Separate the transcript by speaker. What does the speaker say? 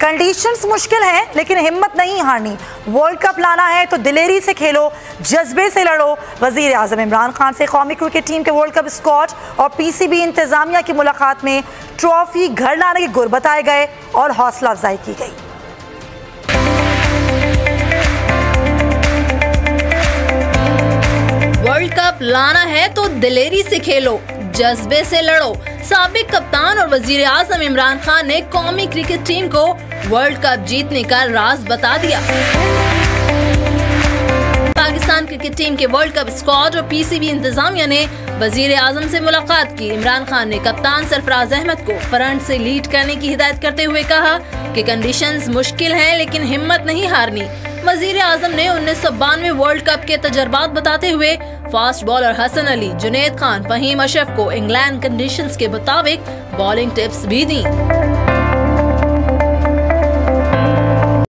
Speaker 1: Conditions मुश्किल हैं लेकिन हिम्मत नहीं हारनी। वर्ल्ड कप लाना है तो दिलेरी से खेलो, जज्बे से लड़ो। वजीर आजम इमरान खान से कौमी क्रिकेट टीम के वर्ल्ड कप स्क्वाड और पीसीबी इंतजामिया की मुलाकात में ट्रॉफी घर लाने के गुर बताए गए और हौसला अफजाई की गई।
Speaker 2: वर्ल्ड कप लाना है तो दिलेरी से खेलो, जज्बे से लड़ो। साबिक कप्तान और वजीर आजम इमरान खान ने कौमी क्रिकेट टीम को वर्ल्ड कप जीतने का राज बता दिया। पाकिस्तान क्रिकेट टीम के वर्ल्ड कप स्क्वाड और पीसीबी इंतजामिया ने वजीर आजम से मुलाकात की। इमरान खान ने कप्तान सरफराज अहमद को फ्रंट से लीड करने की हिदायत करते हुए कहा कि कंडीशंस मुश्किल हैं लेकिन हिम्मत नहीं हारनी। वजीर आजम ने 1992 वर्ल्ड कप के तजर्बात बताते हुए फास्ट बॉलर हसन अली, जुनैद खान, फहीम अशरफ को इंग्लैंड कंडीशंस के मुताबिक बॉलिंग टिप्स भी दी।